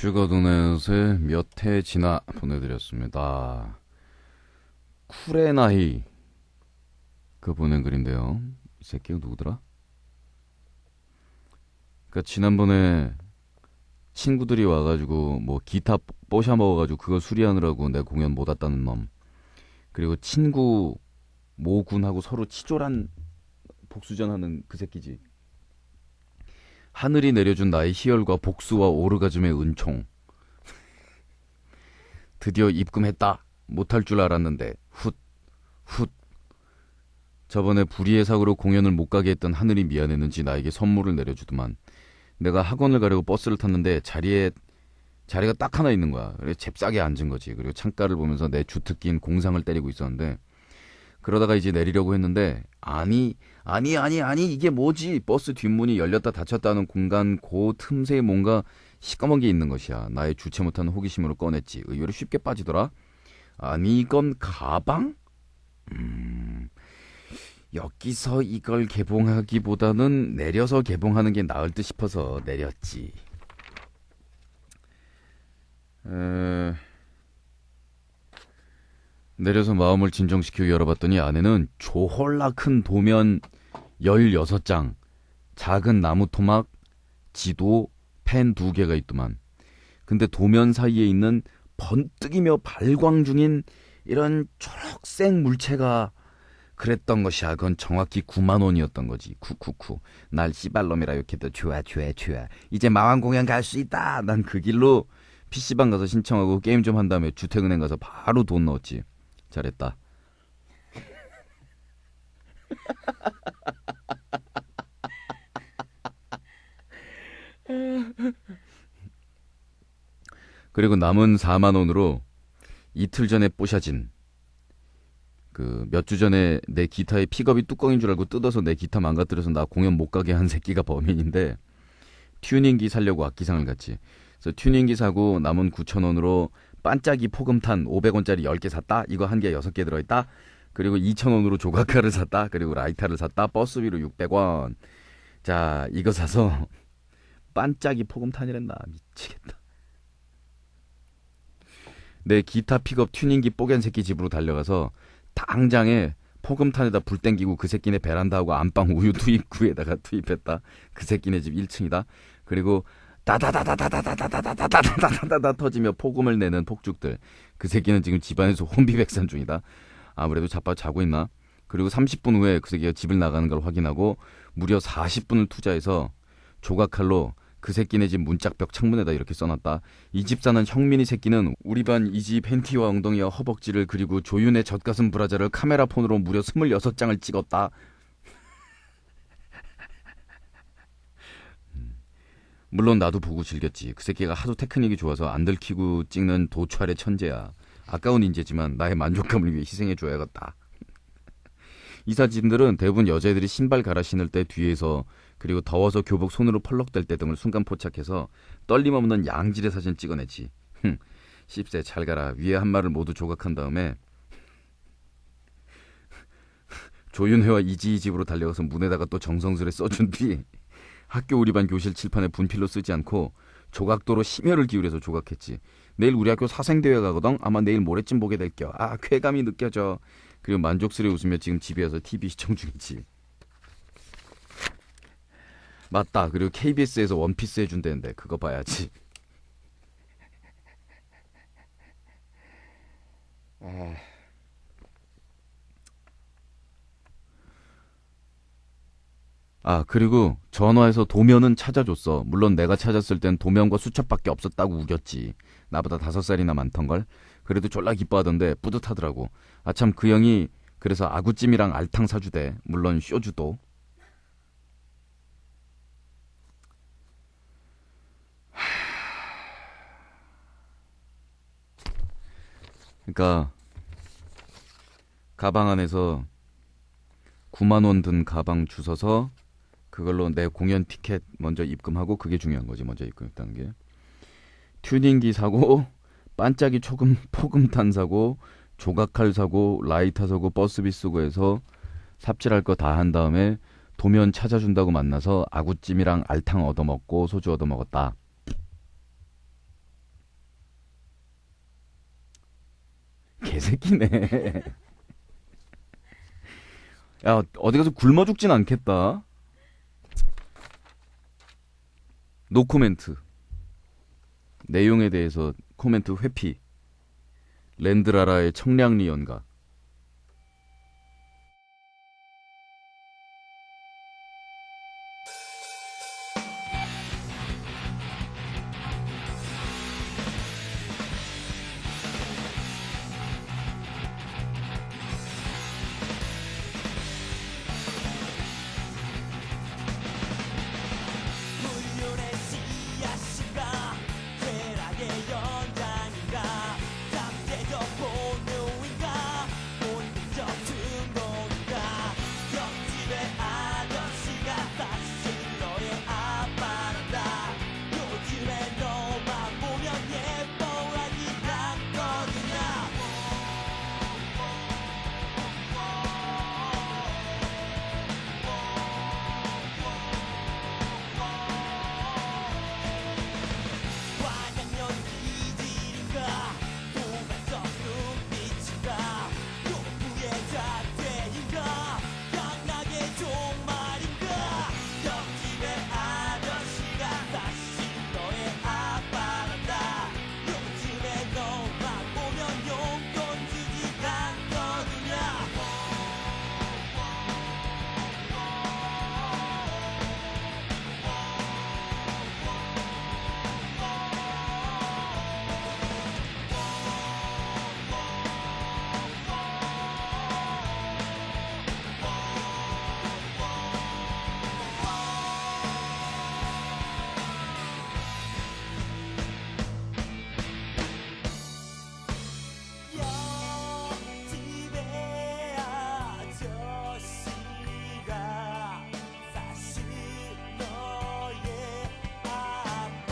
슈가도넷의 몇 해 지나 보내드렸습니다. 쿠레나히 그 보낸 글인데요. 이 새끼가 누구더라? 그니까 지난번에 친구들이 와가지고 뭐 기타 뽀샤 먹어가지고 그걸 수리하느라고 내 공연 못 왔다는 놈, 그리고 친구 모군하고 서로 치졸한 복수전하는 그 새끼지. 하늘이 내려준 나의 희열과 복수와 오르가즘의 은총. 드디어 입금했다. 못할 줄 알았는데 훗. 저번에 불의의 사고로 공연을 못 가게 했던 하늘이 미안했는지 나에게 선물을 내려주더만. 내가 학원을 가려고 버스를 탔는데 자리가 딱 하나 있는 거야. 그래서 잽싸게 앉은 거지. 그리고 창가를 보면서 내 주특기인 공상을 때리고 있었는데, 그러다가 이제 내리려고 했는데 아니 이게 뭐지? 버스 뒷문이 열렸다 닫혔다는 공간 그 틈새에 뭔가 시꺼먼 게 있는 것이야. 나의 주체 못하는 호기심으로 꺼냈지. 의외로 쉽게 빠지더라. 아니 이건 가방? 여기서 이걸 개봉하기보다는 내려서 개봉하는 게 나을 듯 싶어서 내렸지. 내려서 마음을 진정시키고 열어봤더니 안에는 조홀라 큰 도면 16장, 작은 나무 토막, 지도, 펜 2개가 있더만. 근데 도면 사이에 있는 번뜩이며 발광 중인 이런 초록색 물체가 그랬던 것이야. 그건 정확히 9만 원이었던 거지. 쿠쿠쿠. 날 씨발놈이라 욕해도 좋아. 이제 마왕 공연 갈 수 있다. 난 그 길로 PC방 가서 신청하고 게임 좀 한 다음에 주택은행 가서 바로 돈 넣었지. 잘했다. 그리고 남은 4만 원으로 이틀 전에 뽀샤진, 그 몇 주 전에 내 기타의 픽업이 뚜껑인 줄 알고 뜯어서 내 기타 망가뜨려서 나 공연 못 가게 한 새끼가 범인인데, 튜닝기 사려고 악기상을 갔지. 그래서 튜닝기 사고 남은 9,000원으로 반짝이 포금탄 500원짜리 10개 샀다. 이거 한 개 6개 들어있다. 그리고 2,000원으로 조각칼을 샀다. 그리고 라이터를 샀다. 버스비로 600원. 자, 이거 사서 반짝이 포금탄이랬나. 미치겠다. 내 기타 픽업 튜닝기 뽀갠 새끼 집으로 달려가서 당장에 포금탄에다 불 땡기고 그 새끼네 베란다하고 안방 우유 투입구에다가 투입했다. 그 새끼네 집 1층이다. 그리고 다다다다다다다다다다다다다다다 터지며 폭음을 내는 폭죽들. 그 새끼는 지금 집안에서 혼비백산 중이다. 아무래도 자고 있나? 그리고 30분 후에 그 새끼가 집을 나가는 걸 확인하고 무려 40분을 투자해서 조각칼로 그 새끼네 집 문짝벽 창문에다 이렇게 써놨다. 이 집 사는 형민이 새끼는 우리 반 이지 팬티와 엉덩이와 허벅지를 그리고 조윤의 젖가슴 브라자를 카메라 폰으로 무려 26장을 찍었다. 물론 나도 보고 즐겼지. 그 새끼가 하도 테크닉이 좋아서 안 들키고 찍는 도촬의 천재야. 아까운 인재지만 나의 만족감을 위해 희생해줘야겠다. 이 사진들은 대부분 여자애들이 신발 갈아 신을 때 뒤에서, 그리고 더워서 교복 손으로 펄럭댈 때 등을 순간 포착해서 떨림 없는 양질의 사진 찍어냈지. 씹새 잘 가라. 위에 한 말을 모두 조각한 다음에 조윤회와 이지희 집으로 달려가서 문에다가 또 정성스레 써준 뒤 학교 우리 반 교실 칠판에 분필로 쓰지 않고 조각도로 심혈을 기울여서 조각했지. 내일 우리 학교 사생대회 가거든. 아마 내일 모레쯤 보게 될겨. 아, 쾌감이 느껴져. 그리고 만족스레 웃으며 지금 집에 와서 TV 시청 중이지. 맞다. 그리고 KBS에서 원피스 해준다는데 그거 봐야지. 그리고 전화해서 도면은 찾아줬어. 물론 내가 찾았을 땐 도면과 수첩밖에 없었다고 우겼지. 나보다 5살이나 많던걸. 그래도 졸라 기뻐하던데 뿌듯하더라고. 참 그 형이 그래서 아구찜이랑 알탕 사주대. 물론 쇼주도. 그러니까 가방 안에서 9만 원 든 가방 주워서 그걸로 내 공연 티켓 먼저 입금하고, 그게 중요한 거지. 먼저 입금했다는 게. 튜닝기 사고, 반짝이 포금탄 사고, 조각칼 사고, 라이터 사고, 버스비 쓰고 해서 삽질할 거 다 한 다음에 도면 찾아준다고 만나서 아구찜이랑 알탕 얻어먹고 소주 얻어먹었다. 개새끼네. 야, 어디 가서 굶어 죽진 않겠다. 노 코멘트. 내용에 대해서 코멘트 회피. 랜드라라의 청량리 연가. 물륜의 씨앗인가 쾌락의 연장인가 잠재적 본능인가 본능적 충동인가 옆집의 아저씨가 사실 너의 아빠란다 요즘에 너만 보면 예뻐하지 않거든요 과장년 기질인가 도발적 눈빛인가 욕구의 자태인가 양락의 종말인가 옆집의 아저씨가 다시 너의 아빠란다 요즘에 너만 보면 용돈 주지 않거든요 옆집의 아저씨가 사실 너의 아빠란다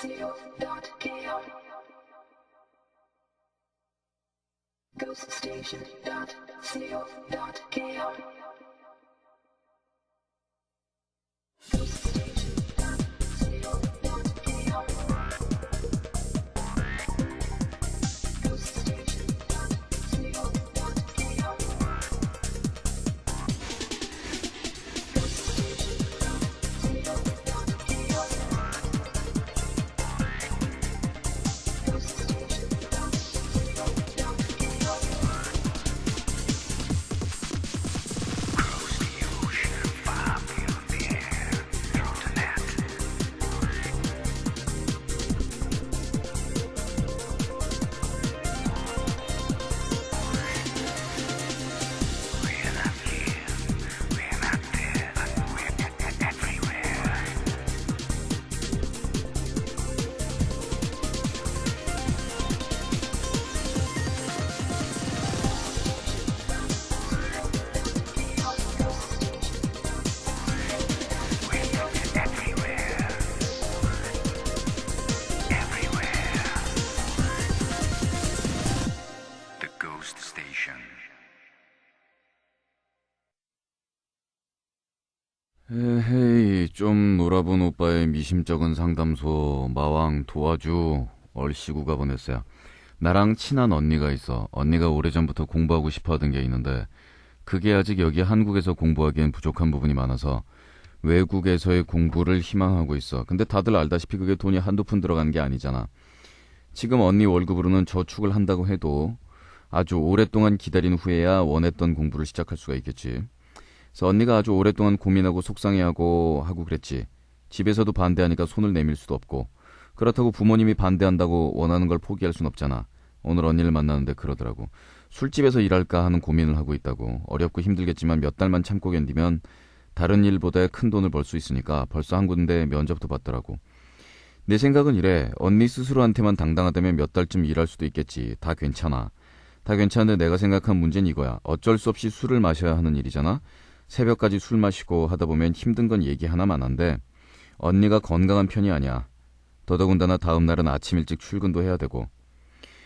ghoststation.co.kr ghoststation.co.kr 에헤이, 좀 놀아본 오빠의 미심쩍은 상담소 마왕 도와주 얼씨구가 보냈어요. 나랑 친한 언니가 있어. 언니가 오래전부터 공부하고 싶어하던 게 있는데 그게 아직 여기 한국에서 공부하기엔 부족한 부분이 많아서 외국에서의 공부를 희망하고 있어. 근데 다들 알다시피 그게 돈이 한두 푼 들어가는 게 아니잖아. 지금 언니 월급으로는 저축을 한다고 해도 아주 오랫동안 기다린 후에야 원했던 공부를 시작할 수가 있겠지. 그래서 언니가 아주 오랫동안 고민하고 속상해하고 하고 그랬지. 집에서도 반대하니까 손을 내밀 수도 없고 그렇다고 부모님이 반대한다고 원하는 걸 포기할 순 없잖아. 오늘 언니를 만나는데 그러더라고. 술집에서 일할까 하는 고민을 하고 있다고. 어렵고 힘들겠지만 몇 달만 참고 견디면 다른 일보다 큰 돈을 벌 수 있으니까 벌써 한 군데 면접도 봤더라고. 내 생각은 이래. 언니 스스로한테만 당당하다면 몇 달쯤 일할 수도 있겠지. 다 괜찮아. 다 괜찮은데 내가 생각한 문제는 이거야. 어쩔 수 없이 술을 마셔야 하는 일이잖아. 새벽까지 술 마시고 하다 보면 힘든 건 얘기 하나만 한데 언니가 건강한 편이 아니야. 더더군다나 다음 날은 아침 일찍 출근도 해야 되고.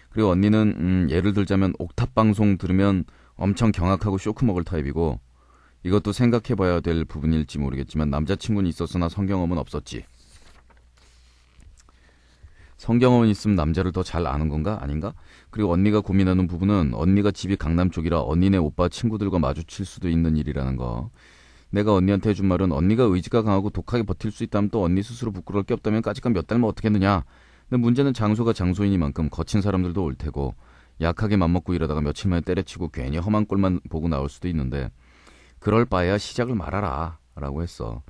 그리고 언니는 예를 들자면 옥탑 방송 들으면 엄청 경악하고 쇼크 먹을 타입이고 이것도 생각해봐야 될 부분일지 모르겠지만 남자친구는 있었으나 성경험은 없었지. 성경험은 있으면 남자를 더 잘 아는 건가? 아닌가? 그리고 언니가 고민하는 부분은 언니가 집이 강남 쪽이라 언니네 오빠 친구들과 마주칠 수도 있는 일이라는 거. 내가 언니한테 해준 말은 언니가 의지가 강하고 독하게 버틸 수 있다면 또 언니 스스로 부끄러울 게 없다면 까짓건 몇 달만 어떻게 했느냐. 근데 문제는 장소가 장소이니만큼 거친 사람들도 올 테고 약하게 맘먹고 이러다가 며칠 만에 때려치고 괜히 험한 꼴만 보고 나올 수도 있는데 그럴 바에야 시작을 말아라 라고 했어.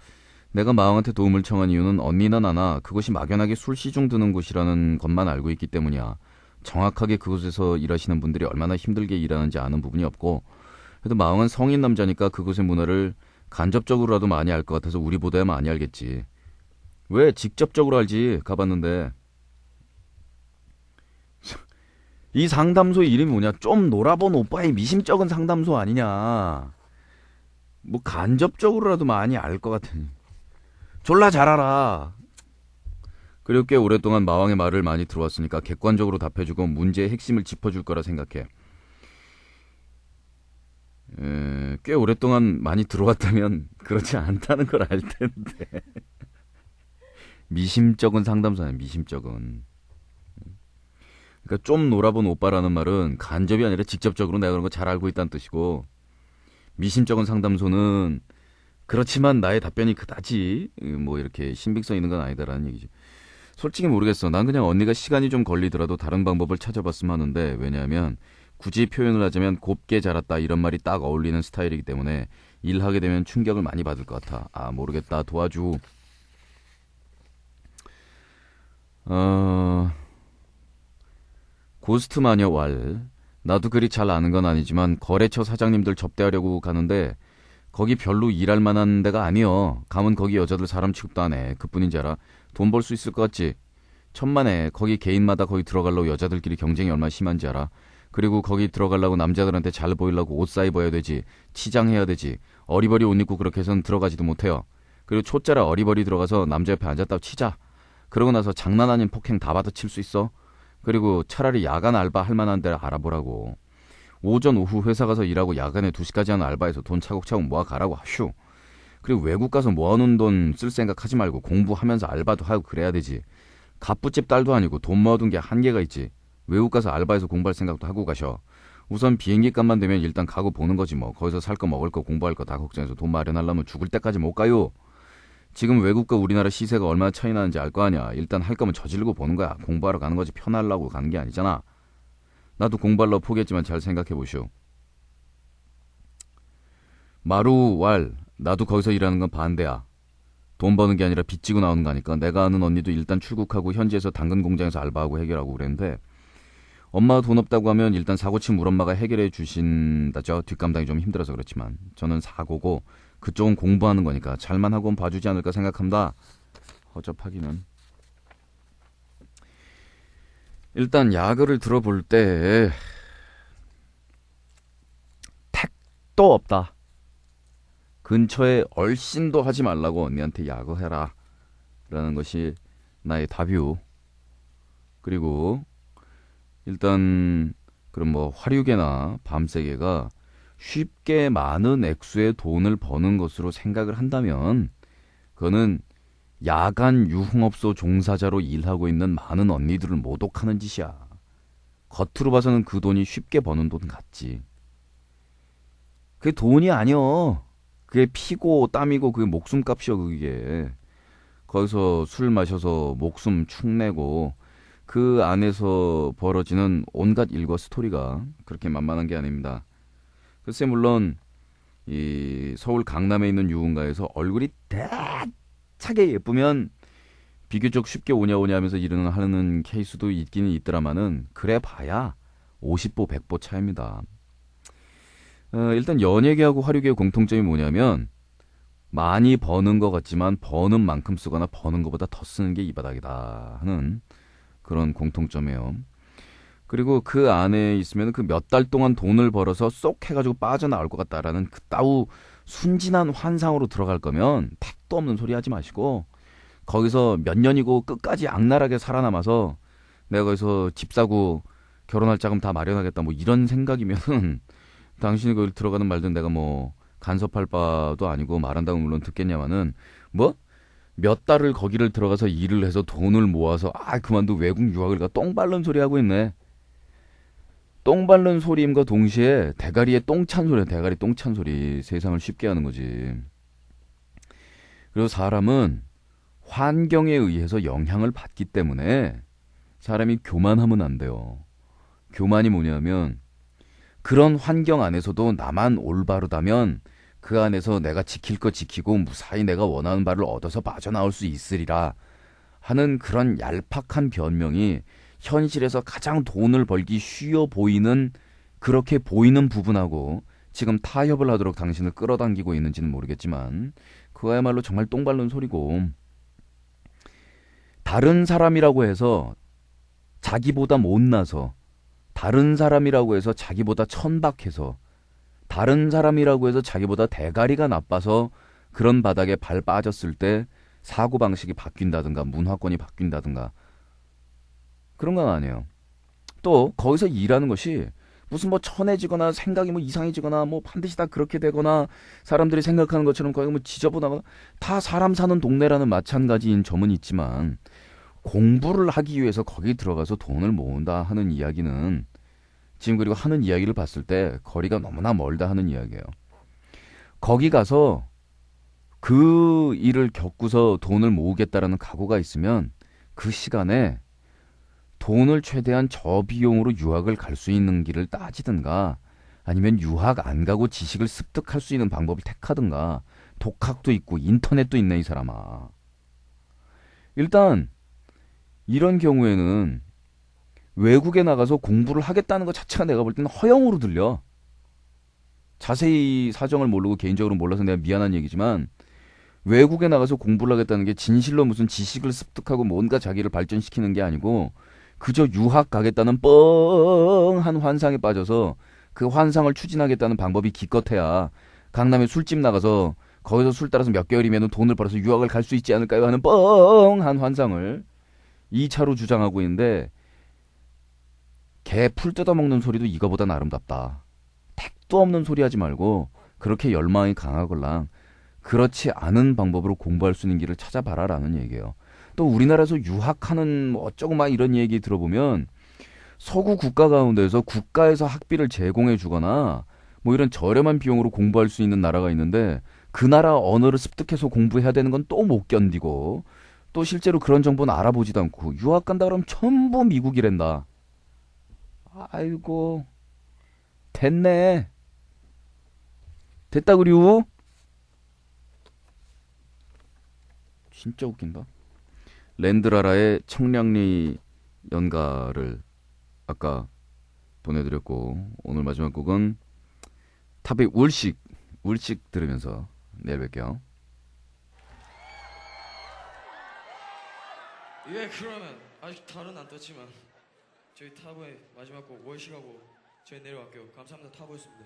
내가 마왕한테 도움을 청한 이유는 언니나 나나 그것이 막연하게 술 시중 드는 곳이라는 것만 알고 있기 때문이야. 정확하게 그곳에서 일하시는 분들이 얼마나 힘들게 일하는지 아는 부분이 없고 그래도 마왕은 성인 남자니까 그곳의 문화를 간접적으로라도 많이 알 것 같아서 우리보다야 많이 알겠지. 왜? 직접적으로 알지. 가봤는데. 이 상담소 이름이 뭐냐? 좀 놀아본 오빠의 미심쩍은 상담소 아니냐. 뭐 간접적으로라도 많이 알 것 같으니. 졸라 잘 알아. 그리고 꽤 오랫동안 마왕의 말을 많이 들어왔으니까 객관적으로 답해주고 문제의 핵심을 짚어줄 거라 생각해. 꽤 오랫동안 많이 들어왔다면 그렇지 않다는 걸 알 텐데. 미심쩍은 상담소야, 미심쩍은. 그러니까 좀 놀아본 오빠라는 말은 간접이 아니라 직접적으로 내가 그런 거 잘 알고 있다는 뜻이고 미심쩍은 상담소는 그렇지만 나의 답변이 그다지 뭐 이렇게 신빙성 있는 건 아니다라는 얘기지. 솔직히 모르겠어. 난 그냥 언니가 시간이 좀 걸리더라도 다른 방법을 찾아봤으면 하는데 왜냐하면 굳이 표현을 하자면 곱게 자랐다 이런 말이 딱 어울리는 스타일이기 때문에 일하게 되면 충격을 많이 받을 것 같아. 아 모르겠다. 도와줘. 고스트 마녀 왈. 나도 그리 잘 아는 건 아니지만 거래처 사장님들 접대하려고 가는데 거기 별로 일할 만한 데가 아니여. 가면 거기 여자들 사람 취급도 안 해. 그뿐인지 알아? 돈 벌 수 있을 것 같지? 천만에. 거기 개인마다 거기 들어가려고 여자들끼리 경쟁이 얼마나 심한지 알아? 그리고 거기 들어가려고 남자들한테 잘 보이려고 옷 사입어야 되지. 치장해야 되지. 어리버리 옷 입고 그렇게 해서는 들어가지도 못해요. 그리고 초짜라 어리버리 들어가서 남자 옆에 앉았다 치자. 그러고 나서 장난 아닌 폭행 다 받아칠 수 있어. 그리고 차라리 야간 알바 할 만한 데를 알아보라고. 오전 오후 회사 가서 일하고 야간에 2시까지 하는 알바에서 돈 차곡차곡 모아가라고 하슈. 그리고 외국 가서 모아놓은 돈 쓸 생각 하지 말고 공부하면서 알바도 하고 그래야 되지. 갑부집 딸도 아니고 돈 모아둔 게 한계가 있지. 외국 가서 알바해서 공부할 생각도 하고 가셔. 우선 비행기 값만 되면 일단 가고 보는 거지 뭐. 거기서 살 거 먹을 거 공부할 거 다 걱정해서 돈 마련하려면 죽을 때까지 못 가요. 지금 외국과 우리나라 시세가 얼마나 차이 나는지 알 거 아니야. 일단 할 거면 저지르고 보는 거야. 공부하러 가는 거지 편하려고 가는 게 아니잖아. 나도 공부하려고 포기했지만 잘 생각해 보시오. 마루 왈. 나도 거기서 일하는 건 반대야. 돈 버는 게 아니라 빚지고 나오는 거니까. 내가 아는 언니도 일단 출국하고 현지에서 당근 공장에서 알바하고 해결하고 그랬는데 엄마가 돈 없다고 하면 일단 사고친 우리 엄마가 해결해 주신다죠. 뒷감당이 좀 힘들어서 그렇지만 저는 사고고 그쪽은 공부하는 거니까 잘만 하고는 봐주지 않을까 생각합니다. 허접하기는. 일단 야그를 들어볼 때 택도 없다. 근처에 얼씬도 하지 말라고 언니한테 야구해라 라는 것이 나의 답이오. 그리고 일단 그럼 뭐 화류계나 밤세계가 쉽게 많은 액수의 돈을 버는 것으로 생각을 한다면 그거는 야간 유흥업소 종사자로 일하고 있는 많은 언니들을 모독하는 짓이야. 겉으로 봐서는 그 돈이 쉽게 버는 돈 같지. 그게 돈이 아니여. 그게 피고 땀이고 그게 목숨값이여 그게. 거기서 술 마셔서 목숨 축내고 그 안에서 벌어지는 온갖 일과 스토리가 그렇게 만만한 게 아닙니다. 글쎄 물론 이 서울 강남에 있는 유흥가에서 얼굴이 대차게 예쁘면 비교적 쉽게 오냐 하면서 일을 하는 케이스도 있기는 있더라마는 그래 봐야 50보 100보 차이입니다. 일단 연예계하고 화류계의 공통점이 뭐냐면 많이 버는 것 같지만 버는 만큼 쓰거나 버는 것보다 더 쓰는 게 이 바닥이다 하는 그런 공통점이에요. 그리고 그 안에 있으면 그 몇 달 동안 돈을 벌어서 쏙 해가지고 빠져나올 것 같다라는 그따우 순진한 환상으로 들어갈 거면 택도 없는 소리 하지 마시고 거기서 몇 년이고 끝까지 악랄하게 살아남아서 내가 거기서 집 사고 결혼할 자금 다 마련하겠다 뭐 이런 생각이면은 당신이 거기 들어가는 말든 내가 뭐 간섭할 바도 아니고 말한다고 물론 듣겠냐마는 뭐 몇 달을 거기를 들어가서 일을 해서 돈을 모아서 그만두 외국 유학을 가 똥 밟는 소리 하고 있네. 똥 밟는 소리임과 동시에 대가리에 똥 찬 소리야. 대가리 똥 찬 소리. 세상을 쉽게 하는 거지. 그리고 사람은 환경에 의해서 영향을 받기 때문에 사람이 교만하면 안 돼요. 교만이 뭐냐면 그런 환경 안에서도 나만 올바르다면 그 안에서 내가 지킬 거 지키고 무사히 내가 원하는 바를 얻어서 빠져나올 수 있으리라 하는 그런 얄팍한 변명이 현실에서 가장 돈을 벌기 쉬워 보이는 그렇게 보이는 부분하고 지금 타협을 하도록 당신을 끌어당기고 있는지는 모르겠지만 그거야말로 정말 똥 밟는 소리고 다른 사람이라고 해서 자기보다 못나서 다른 사람이라고 해서 자기보다 천박해서 다른 사람이라고 해서 자기보다 대가리가 나빠서 그런 바닥에 발 빠졌을 때 사고방식이 바뀐다든가 문화권이 바뀐다든가 그런 건 아니에요. 또 거기서 일하는 것이 무슨 뭐 천해지거나 생각이 뭐 이상해지거나 뭐 반드시 다 그렇게 되거나 사람들이 생각하는 것처럼 거기 뭐 지저분하거나 다 사람 사는 동네라는 마찬가지인 점은 있지만 공부를 하기 위해서 거기 들어가서 돈을 모은다 하는 이야기는 지금 그리고 하는 이야기를 봤을 때 거리가 너무나 멀다 하는 이야기예요. 거기 가서 그 일을 겪고서 돈을 모으겠다라는 각오가 있으면 그 시간에 돈을 최대한 저비용으로 유학을 갈 수 있는 길을 따지든가 아니면 유학 안 가고 지식을 습득할 수 있는 방법을 택하든가 독학도 있고 인터넷도 있네 이 사람아. 일단 이런 경우에는 외국에 나가서 공부를 하겠다는 것 자체가 내가 볼 때는 허영으로 들려. 자세히 사정을 모르고 개인적으로 몰라서 내가 미안한 얘기지만 외국에 나가서 공부를 하겠다는 게 진실로 무슨 지식을 습득하고 뭔가 자기를 발전시키는 게 아니고 그저 유학 가겠다는 뻥한 환상에 빠져서 그 환상을 추진하겠다는 방법이 기껏해야 강남에 술집 나가서 거기서 술 따라서 몇 개월이면 돈을 벌어서 유학을 갈 수 있지 않을까요 하는 뻥한 환상을 2차로 주장하고 있는데 개 풀 뜯어먹는 소리도 이거보단 아름답다. 택도 없는 소리 하지 말고 그렇게 열망이 강하걸랑 그렇지 않은 방법으로 공부할 수 있는 길을 찾아봐라라는 얘기예요. 또 우리나라에서 유학하는 뭐 어쩌고 막 이런 얘기 들어보면 서구 국가 가운데서 국가에서 학비를 제공해 주거나 뭐 이런 저렴한 비용으로 공부할 수 있는 나라가 있는데 그 나라 언어를 습득해서 공부해야 되는 건 또 못 견디고 또 실제로 그런 정보는 알아보지도 않고 유학 간다 그러면 전부 미국이란다. 아이고 됐네. 됐다 그리우. 진짜 웃긴다. 랜드라라의 청량리 연가를 아까 보내드렸고 오늘 마지막 곡은 탑의 울식 들으면서 내일 뵐게요. 예, 그러면 아직 달은 안 떴지만 저희 타보의 마지막 곡 월식하고 저희 내려갈게요. 감사합니다. 타보였습니다.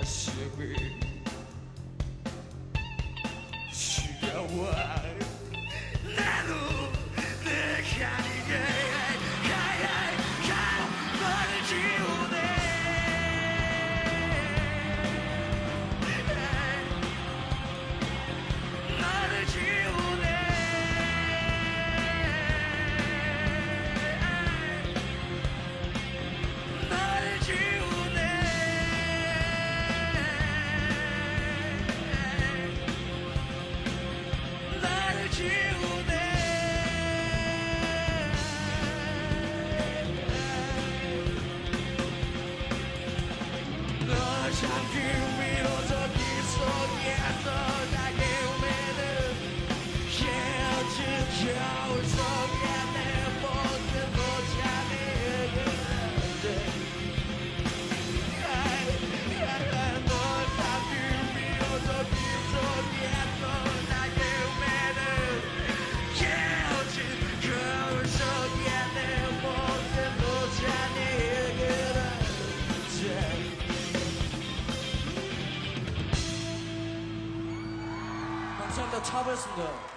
가슴이 시려워 나도 내가 네게 너를 지우네 너를 지우네 너를 지우네 나를 지우네 너 잠기 위로 저기 속에서 나의 꿈에는 헤어진 겨울 속에 내 모습 보자니 너 잠기 위로 저기 속에서 나의 꿈에는 헤어진 겨울 속에 내 모습 보자니 감사합니다. 차보였습니다.